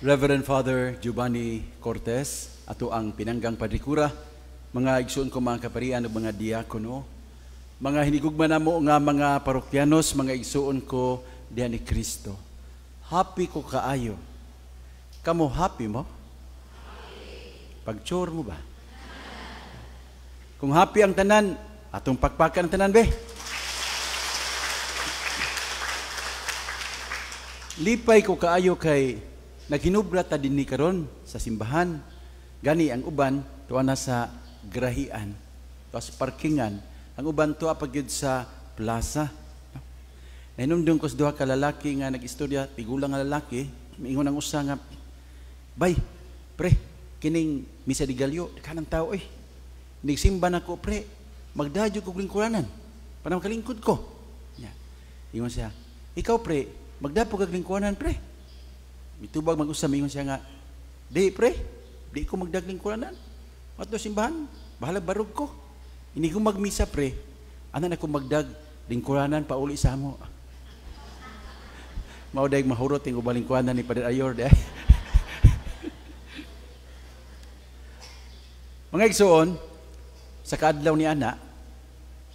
Reverend Father Giovanni Cortez, ato ang pinanggang padrikura, mga igsoon ko mga kaparian ug mga diakono, mga hinigugma namo nga mga parokyanos, mga igsoon ko diha ni Kristo. Happy ko kaayo. Kamo happy mo? Pag-chore mo ba? Kung happy ang tanan, atong pakpakan ang tanan be. Lipay ko kaayo kay naghinubra ta dinhi karon sa simbahan. Gani ang uban tuwa na sa grahian, tuwa sa parkingan. Ang uban tuwa pagyud sa plaza. Nahinumdum ko sa duha ka lalaki nga nag-istorya, tigulang nga lalaki, miingon ang usa nga, "Bay, pre, kining misa di galyo, kanang tao eh. Nigsimba na ko, pre, magdadyo ko lingkuranan. Para makalingkod ko." Yeah. Ingon siya, "Ikaw, pre, magdapo kag lingkuranan, pre." Mitubag mag-usam, ingon siya nga, "Di, pre, di ko magdagling kuranan. Mato simbahan, bahala barog ko. Ini ko magmisa, pre. Anan ako magdag lingkuranan pauli sa mo." Mao dayeg mahurot ang ubaling kuranan ni Padre Ayor de. Mga igsoon, sa kaadlaw ni ana,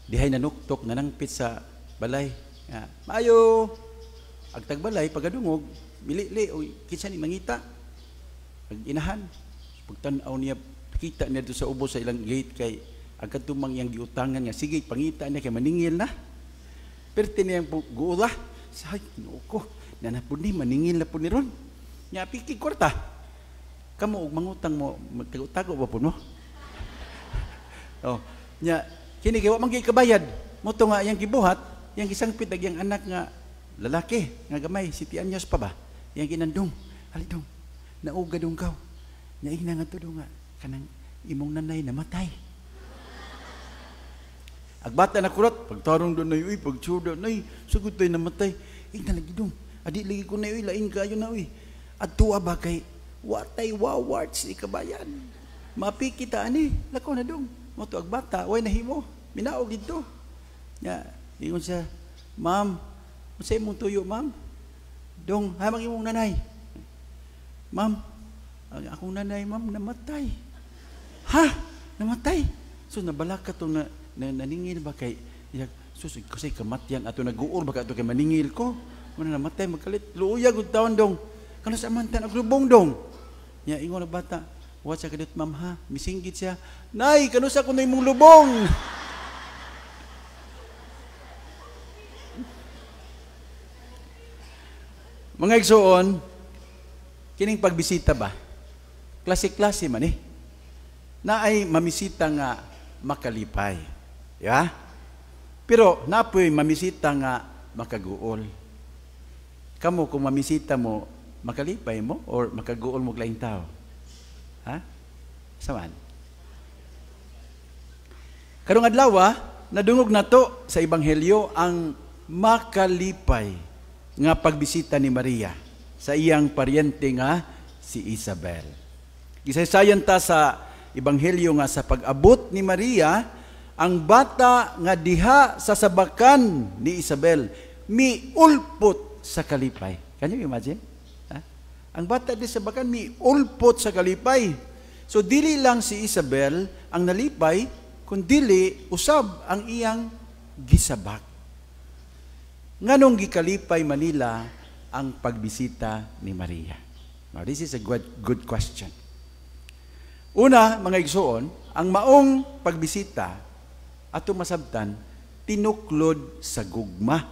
dihay nanuktok nanangpit sa balay. "Maayo, agtag balay pagadungog, milili o kinsa ni mangita." Pag inahan, pagtan-aw niya, kita niya doon sa ubo sa ilang gate kay agad tumang iyang giutangan nga, "Sige, pangita niya kay maningil na." Perte niya yung guula, "Say, kinuo ko, nanapod ni, maningil na po ni ron. Nya, pikig kwarta. Kamu, mangutang mo, magtago ba po mo?" Oh, nya, kini kay wa man kabayad. Moto nga yang gibuhat, yang gisangpit ag yang anak nga lalaki nga gamay, 7 anyos pa ba? Yang ginandong, "Halidong, nauga dong kaw. Nya ina nga to nga kanang imong nanay namatay." Agbata na kurot, pagtarong doon na uy, pagtsuda na sugod tayo namatay. "Ina lagi dong, adi lagi ko na uy, lain kayo na uy. Adtua ba kay watay wawards ni kabayan. Mapikita ani, lako na dong. Moto agbata, way nahimo, minaog dito." Nya, ingon siya, "Ma'am, masay mong tuyo, ma'am." "Dong, hamang imong nanay." "Ma'am, ang akong nanay, ma'am, namatay." "Ha? Namatay?" So, nabalaka itong naningil ba kay, "Sus, kasi kamatyan, ato naguol ba ka ito kay maningil ko? Muna namatay, magkalit. Luuyag ang taon, dong. Kano sa amantan, aglubong, dong." Nya, ingon na bata, "What sa kadit, ma'am, ha?" Misinggit siya, "Nay, kano sa kuno imong lubong?" Mga igsoon, kining pagbisita ba? Klase-klase man eh. Na ay mamisita nga makalipay. Ya? Pero napoy mamisita nga makaguol. Kamo kung mamisita mo, makalipay mo or makaguol mo laing tao? Ha? Saman? Karong adlaw, nadungog na to sa Ebanghelyo ang makalipay nga pagbisita ni Maria sa iyang paryente nga si Isabel. Gisaysayan ta sa Ebanghelyo nga sa pag-abot ni Maria, ang bata nga diha sa sabakan ni Isabel miulpot sa kalipay. Can you imagine? Ha? Ang bata di sa sabakan miulpot sa kalipay. So dili lang si Isabel ang nalipay, kundi usab ang iyang gisabak. Nganong gikalipay Manila ang pagbisita ni Maria? Now, this is a good question. Una, mga igsoon, ang maong pagbisita ato masabtan tinuklod sa gugma,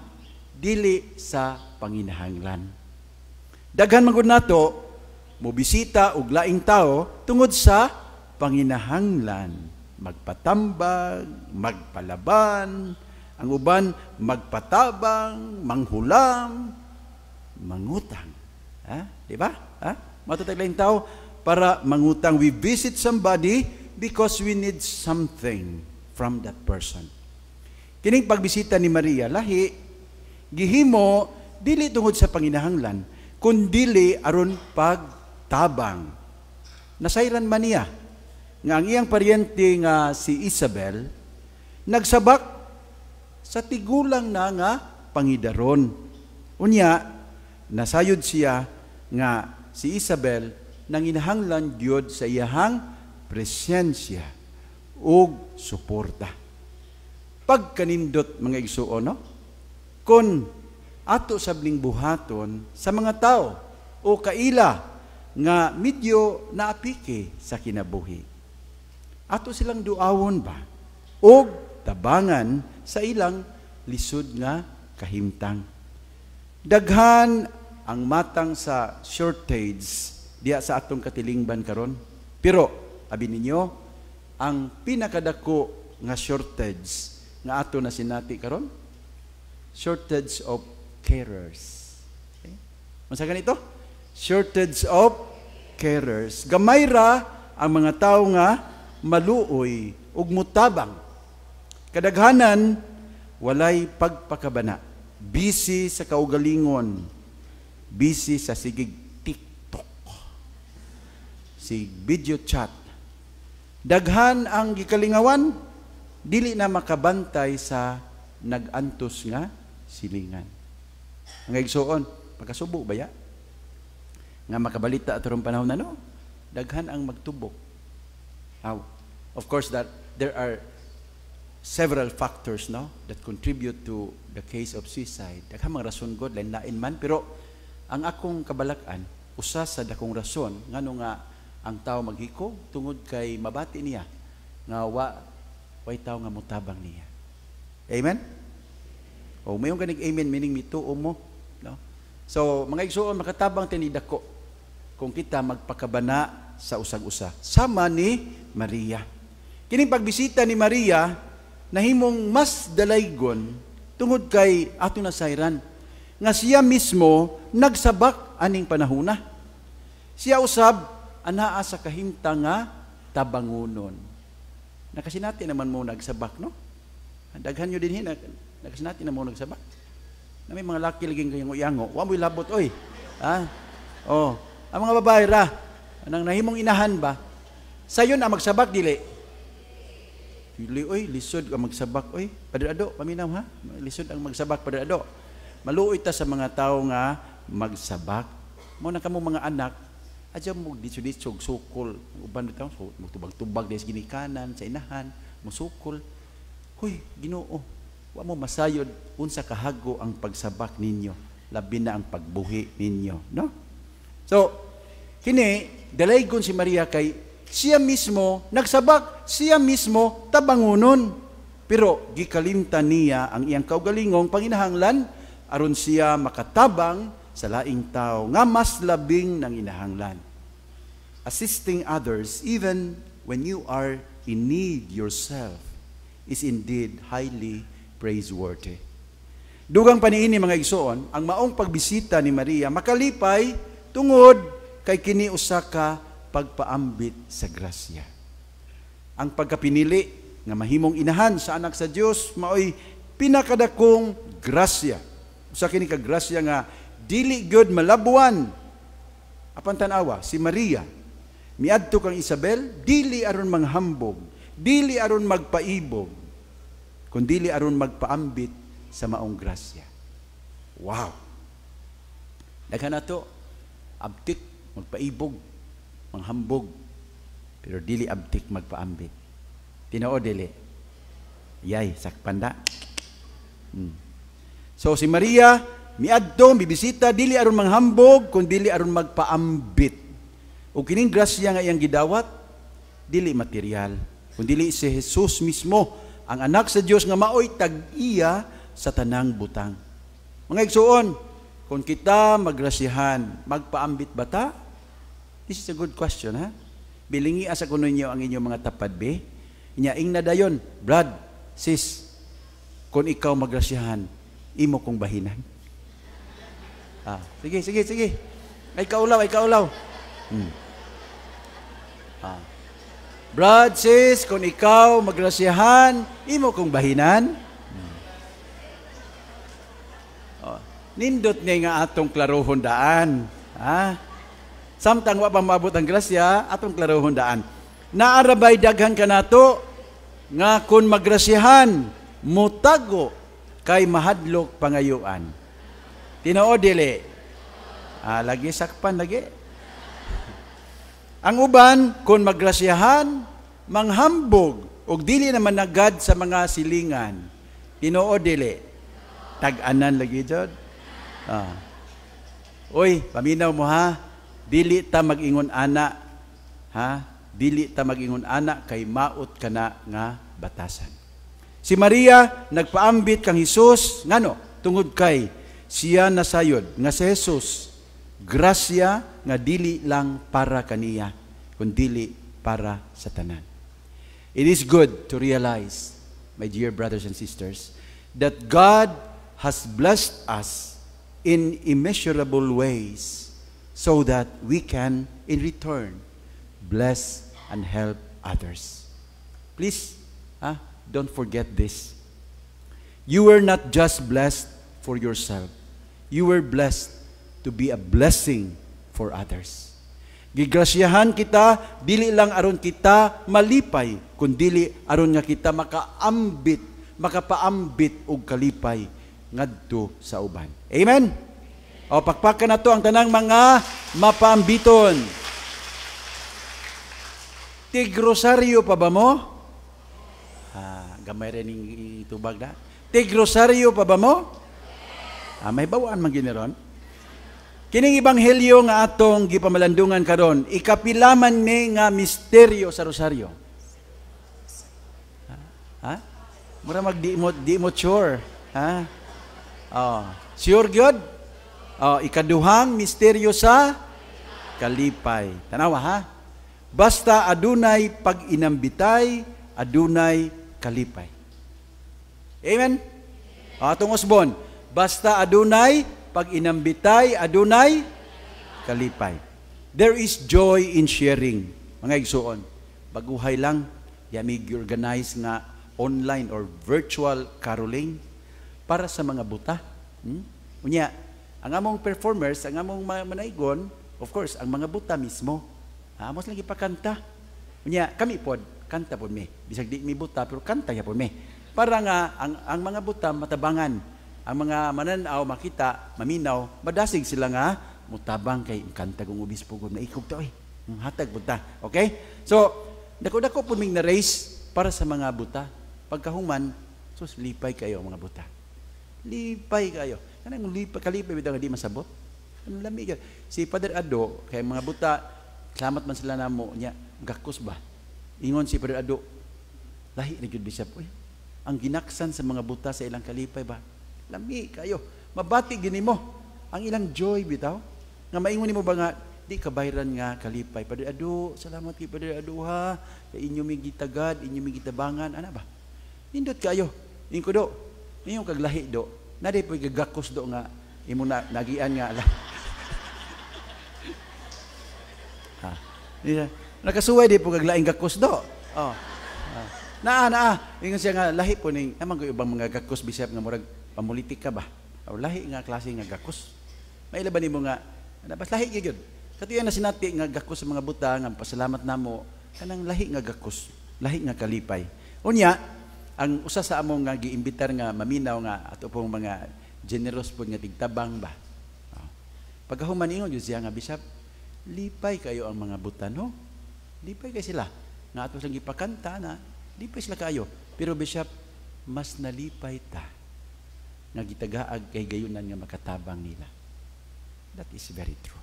dili sa panginahanglan. Daghan magud nato mobisita og laing tao tungod sa panginahanglan, magpatambag, magpalaban, ang uban magpatabang, manghulam, mangutang. Ha? Di ba? Ha? Matutag laing tao para mangutang. We visit somebody because we need something from that person. Kining pagbisita ni Maria, lahi, gihimo, dili tungod sa panginahanglan, kundili aron pagtabang. Nasayran man niya, nga ang iyang paryente nga si Isabel, nagsabak sa tigulang na nga pangidaron. Unya, nasayod siya nga si Isabel nanginahanglan gyud sa iyahang presensya ug suporta. Pagkanindot mga igsuon, no? Kung ato sabling buhaton sa mga tao o kaila nga medyo naapike sa kinabuhi, ato silang duawon ba o tabangan sa ilang lisod nga kahimtang. Daghan ang matang sa shortage diya sa atong katilingban karon. Pero abi ninyo, ang pinakadako nga shortage nga ato na sinati karon, shortage of carers. Okay? Unsa ganito? Shortage of carers. Gamay ra ang mga tao nga maluoy ug mutabang. Kadaghanan walay pagpakabana. Busy sa kaugalingon. Busy sa sigig TikTok. Sig video chat. Daghan ang gikalingawan, dili na makabantay sa nagantos nga silingan. Ang igsuon, pagkasubo ba ya? Nga makabalita at ron panahon na, no? Daghan ang magtubok. How? Of course, that there are several factors, no, that contribute to the case of suicide. Daghan mga rason god, lain-lain man, pero ang akong kabalakan, usa sa dakong rason, ngano nga ang tao maghiko tungod kay mabati niya nga way tao nga mutabang niya. Amen? O mayong ganig amen, meaning mituo mo, no? So mga igsuon, makatabang tinidako kung kita magpakabana sa usag-usa sama ni Maria. Kining pagbisita ni Maria nahimong mas dalaygon tungod kay ato nasayran nga siya mismo nagsabak aning panahuna. Siya usab anaa sa kahimtang nga tabangunon. Nakasinati naman mo nagsabak, no? Daghan nyo din nakasinati na mo nagsabak. Na may mga laki laging kayong uyango. Wa mo'y labot, oy. Ha? Oh, ang mga babae ra, anang nahimong inahan ba? Sayo na magsabak, dili. Dili, oy, lisod ang magsabak, oy. Padadado, paminaw ha? Lisod ang magsabak, padadado. Maluoy ta sa mga tao nga magsabak. Mo na kamo mga anak, adya mo disud-disud sukol, uban taw so magtubag-tubag des ginikanan sa inahan, musukol. Hoy, Ginoo, wa mo masayod unsa kahago ang pagsabak ninyo, labi na ang pagbuhi ninyo, no? So, kini dalaygon si Maria kay siya mismo nagsabak, siya mismo tabangunon. Pero gikalimtan niya ang iyang kaugalingong panginahanglan aron siya makatabang sa laing tao nga mas labing nang inahanglan. Assisting others even when you are in need yourself is indeed highly praiseworthy. Dugang paniini mga igsoon, ang maong pagbisita ni Maria makalipay tungod kay kini usa ka pagpaambit sa grasya. Ang pagkapinili nga mahimong inahan sa anak sa Dios maoy pinakadakong grasya. Usa kini ka grasya nga dili gyud malabuan. Apan tan-awa si Maria miadto kang Isabel, dili aron manghambog, dili aron magpaibog, kundi aron magpaambit sa maong grasya. Wow! Daghan nato abtik magpaibog, manghambog, pero dili abtik magpaambit. Tinoo dili. Yay, sakpanda. So si Maria miadto bibisita dili aron manghambog kundi dili aron magpaambit. O kining grasya nga iyang gidawat dili material kundi dili si Jesus mismo ang anak sa Dios nga maoy tag-iya sa tanang butang. Mga igsuon, kung kita magrasyahan, magpaambit bata? This is a good question, ha? Bilingi asa kuno ninyo ang inyong mga tapad be. Inyaing na dayon, Brad, sis, kung ikaw magrasyahan, imo kong bahinan. Sige. Ay kaulaw. Brad, sis, kung ikaw magrasyahan, imo kong bahinan. Nindot niya nga atong klarohon daan. Samtang wa pa maabot ang grasya, atong klarohon daan. Naarabay daghan ka nato, nga kung magrasyahan, mutago, kay mahadlok pangayuan. Tinoo dili. Lagi sakpan lagi. Ang uban, kung magrasyahan, manghambog, o dili naman nagad sa mga silingan. Tinoo dili. Tag-anan lagi dyan. Uy, paminaw mo ha. Dili ta mag-ingon ana. Ha? Dili ta mag-ingon ana kay maot ka na nga batasan. Si Maria nagpaambit kang Hesus ngano tungod kay siya nasayod nga si Jesus grasya nga dili lang para kaniya kundi para sa tanan. It is good to realize, my dear brothers and sisters, that God has blessed us in immeasurable ways so that we can in return bless and help others. Please, don't forget this. You were not just blessed for yourself. You were blessed to be a blessing for others. Gigrasyahan kita, dili lang aron kita malipay, kundi aron nga kita makapaambit og kalipay ngadto sa uban. Amen? O pakpakan na to ang tanang mga mapaambiton. Tigrosaryo pa ba mo? Gamay rin yung itubag na. Tigrosaryo pa ba mo? May bawaan man giniron. Kining ebanghelyo nga atong gipamalandungan karon, ikapilaman ni nga misteryo sa rosaryo. Mura di mo sure. Sure gyud? Ikaduhang misteryo sa kalipay. Tanawa ha? Basta adunay pag-inambitay, adunay kalipay. Amen? Atong usbon, basta adunay pag-inambitay, adunay kalipay. There is joy in sharing. Mga igsuon, baguhay lang, yamig organize nga online or virtual caroling para sa mga buta. Unya, ang among performers, ang among manaigon, of course, ang mga buta mismo. Amos lagi pa kanta. Unya, kami pod, kanta pod me. Bisag di mi buta, pero kanta ya pod me. Para nga, ang mga buta matabangan. Ang mga mananaw, makita, maminaw, madasig sila nga, mutabang kay kanta kong ubis po na ikog to hatag buta. Okay? So, dako-dako po ming na-race para sa mga buta. Pagkahuman, sus, lipay kayo mga buta. Lipay kayo. Kanang kalipay bitaw nga di masabot. Ang lamig. Si Father Ado, kay mga buta, salamat man sila namo niya, gakos ba? Ingon si Father Ado, lahi na gyud Bishop. Ang ginaksan sa mga buta sa ilang kalipay ba? Lami kayo. Mabati gini mo. Ang ilang joy bitaw. Nga maingon nimo ba nga di kabayran nga kalipay. Padre Ado, salamat kay Padre Ado ha. Kay inyo mi gitagad, inyo mi gitabangan. Ana ba? Nindot kayo. Inko do. Inyo kaglahi do. Naday po gagakos do nga imo na nagian nga ala. Nakasuway di po kaglaing gakos do. Ingon siya nga lahi po ning amang ko ibang mga gakos Bishop nga murag pamulitik ka ba? O lahi nga klase nga gakos. May laban nimo nga bas lahi gyud. Katuyan na sinati nga gakos sa mga buta nga pasalamat namo kanang lahi nga gakos, lahi nga kalipay. Unya, ang usa sa among nga giimbitar nga maminaw nga ato pong mga generous pod nga tigtabang ba. Pagkahuman ingon jud siya nga Bishop, lipay kayo ang mga buta no? Lipay kay sila. Nga ato sang gipakanta na, lipay sila kayo. Pero Bishop, mas nalipay ta nga gitagaag kay gayunan nga makatabang nila. That is very true.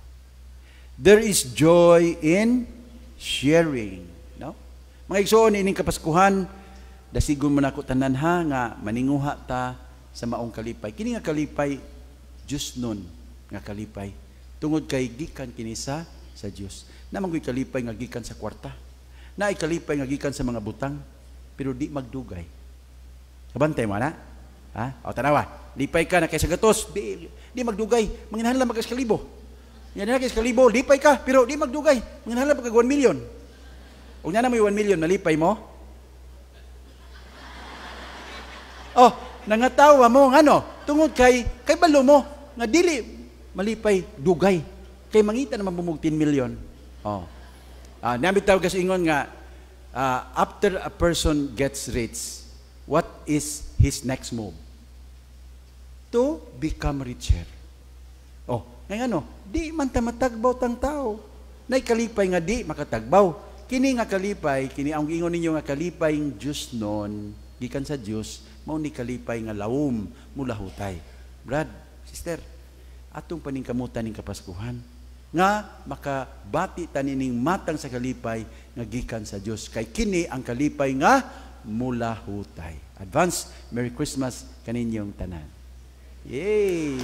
There is joy in sharing, no? Mga igsoon ining kapaskuhan, dasigon man ako tanan ha nga maninguha ta sa maong kalipay. Kini nga kalipay Dios nun nga kalipay. Tungod kay gikan kini sa Dios. Namang kalipay nga gikan sa kwarta. Naay kalipay nga gikan sa mga butang pero di magdugay. Kabantay mo na? O tanawa. Lipay ka na kaysa gatos, di magdugay. Manginahan lang magkaskalibo. Yan na kayskalibo, lipay ka, pero di magdugay. Manginahan lang magkag 1 million. Huwag na mo yung 1 million, nalipay mo. Nangatawa mo, ano? Tungod kay balo mo, nga dili, malipay, dugay. Kay mangita naman bumug 10 million. Nabitaw kasi ingon nga, after a person gets rich, what is his next move? To become richer. Ngayon di man ta matagbaw tang tao. Nay kalipay nga di makatagbaw. Kini nga kalipay, kini ang ingon ninyo nga kalipay ng Diyos noon, gikan sa Diyos, mao ni kalipay nga lawom mula hutay. Brad, sister, atong paningkamutan ning kapaskuhan nga makabati tanining matang sa kalipay nga gikan sa Dios, kay kini ang kalipay nga mula hutay. Advance Merry Christmas kaninyong tanan. Yay!